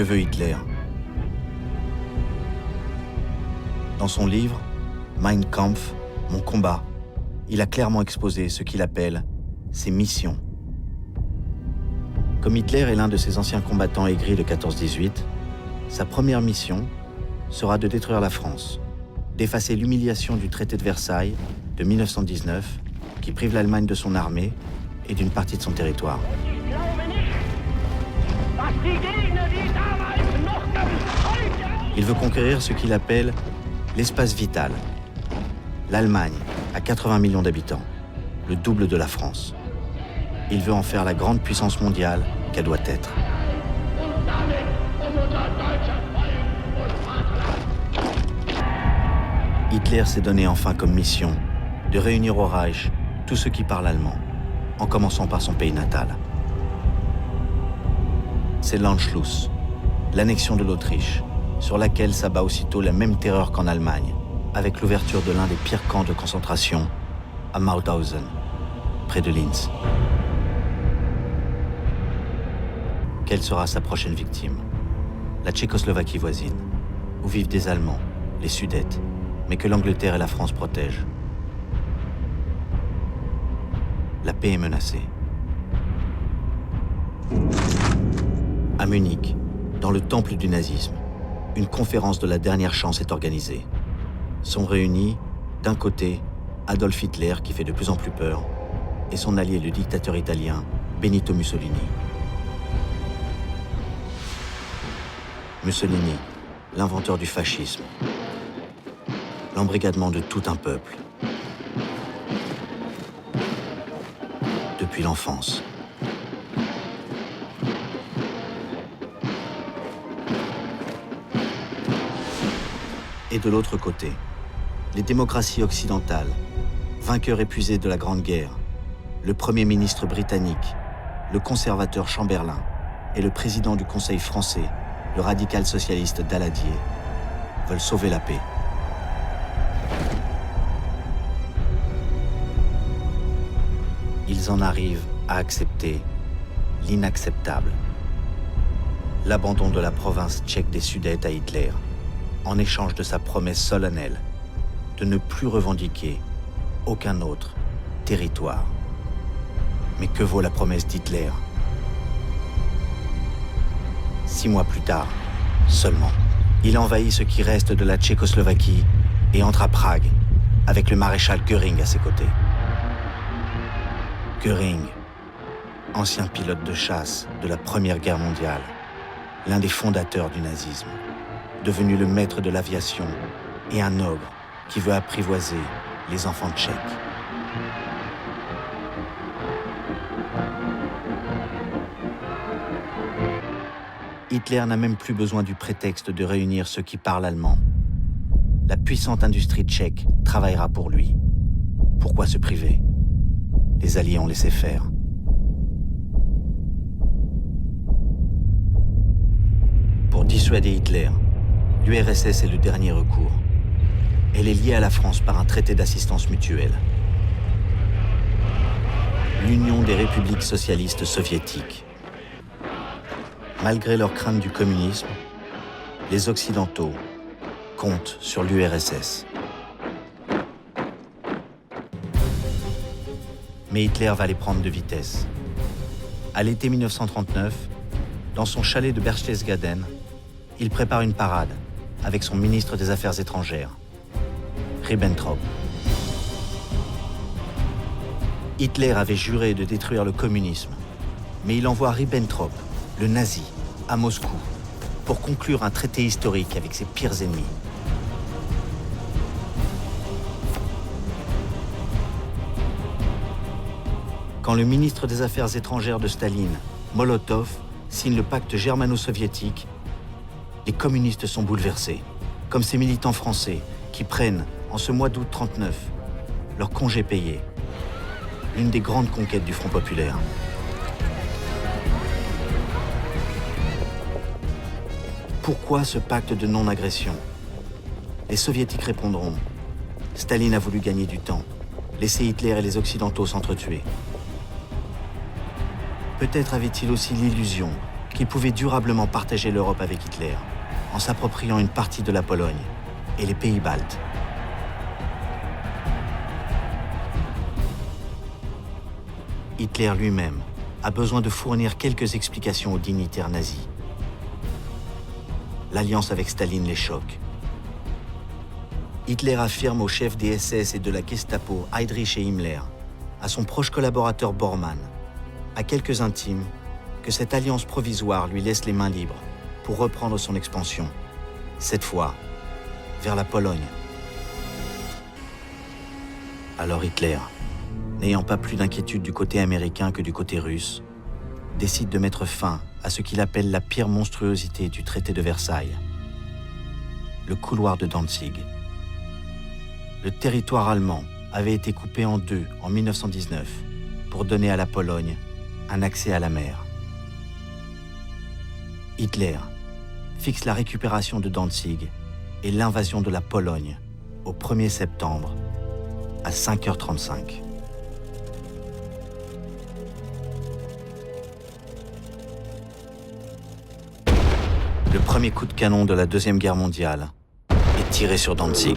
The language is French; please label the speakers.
Speaker 1: Que veut Hitler? Dans son livre « Mein Kampf, mon combat », il a clairement exposé ce qu'il appelle ses missions. Comme Hitler est l'un de ses anciens combattants aigris de 14-18, sa première mission sera de détruire la France, d'effacer l'humiliation du traité de Versailles de 1919 qui prive l'Allemagne de son armée et d'une partie de son territoire. Il veut conquérir ce qu'il appelle l'espace vital. L'Allemagne a 80 millions d'habitants, le double de la France. Il veut en faire la grande puissance mondiale qu'elle doit être. Hitler s'est donné enfin comme mission de réunir au Reich tous ceux qui parlent allemand, en commençant par son pays natal. C'est l'Anschluss, l'annexion de l'Autriche, sur laquelle s'abat aussitôt la même terreur qu'en Allemagne, avec l'ouverture de l'un des pires camps de concentration à Mauthausen, près de Linz. Quelle sera sa prochaine victime? La Tchécoslovaquie voisine, où vivent des Allemands, les Sudètes, mais que l'Angleterre et la France protègent. La paix est menacée. À Munich, dans le temple du nazisme, une conférence de la dernière chance est organisée. Sont réunis, d'un côté, Adolf Hitler, qui fait de plus en plus peur, et son allié, le dictateur italien, Benito Mussolini. Mussolini, l'inventeur du fascisme, l'embrigadement de tout un peuple. Depuis l'enfance. Et de l'autre côté, les démocraties occidentales, vainqueurs épuisés de la Grande Guerre, le Premier ministre britannique, le conservateur Chamberlain et le président du Conseil français, le radical socialiste Daladier, veulent sauver la paix. Ils en arrivent à accepter l'inacceptable. L'abandon de la province tchèque des Sudètes à Hitler, en échange de sa promesse solennelle de ne plus revendiquer aucun autre territoire. Mais que vaut la promesse d'Hitler? 6 mois plus tard, seulement, il envahit ce qui reste de la Tchécoslovaquie et entre à Prague avec le maréchal Göring à ses côtés. Göring, ancien pilote de chasse de la Première Guerre mondiale, l'un des fondateurs du nazisme, devenu le maître de l'aviation et un ogre qui veut apprivoiser les enfants tchèques. Hitler n'a même plus besoin du prétexte de réunir ceux qui parlent allemand. La puissante industrie tchèque travaillera pour lui. Pourquoi se priver? Les Alliés ont laissé faire. Pour dissuader Hitler, l'URSS est le dernier recours. Elle est liée à la France par un traité d'assistance mutuelle. L'Union des républiques socialistes soviétiques. Malgré leur crainte du communisme, les Occidentaux comptent sur l'URSS. Mais Hitler va les prendre de vitesse. À l'été 1939, dans son chalet de Berchtesgaden, il prépare une parade avec son ministre des Affaires étrangères, Ribbentrop. Hitler avait juré de détruire le communisme, mais il envoie Ribbentrop, le nazi, à Moscou pour conclure un traité historique avec ses pires ennemis. Quand le ministre des Affaires étrangères de Staline, Molotov, signe le pacte germano-soviétique, les communistes sont bouleversés, comme ces militants français qui prennent, en ce mois d'août 1939, leur congé payé, l'une des grandes conquêtes du Front populaire. Pourquoi ce pacte de non-agression? Les Soviétiques répondront « Staline a voulu gagner du temps, laisser Hitler et les Occidentaux s'entretuer. » Peut-être avait-il aussi l'illusion qu'il pouvait durablement partager l'Europe avec Hitler, en s'appropriant une partie de la Pologne et les pays baltes. Hitler lui-même a besoin de fournir quelques explications aux dignitaires nazis. L'alliance avec Staline les choque. Hitler affirme au chef des SS et de la Gestapo, Heydrich et Himmler, à son proche collaborateur Bormann, à quelques intimes, que cette alliance provisoire lui laisse les mains libres pour reprendre son expansion, cette fois vers la Pologne. Alors Hitler, n'ayant pas plus d'inquiétude du côté américain que du côté russe, décide de mettre fin à ce qu'il appelle la pire monstruosité du traité de Versailles, le couloir de Danzig. Le territoire allemand avait été coupé en deux en 1919 pour donner à la Pologne un accès à la mer. Hitler fixe la récupération de Danzig et l'invasion de la Pologne au 1er septembre à 5h35. Le premier coup de canon de la Deuxième Guerre mondiale est tiré sur Danzig.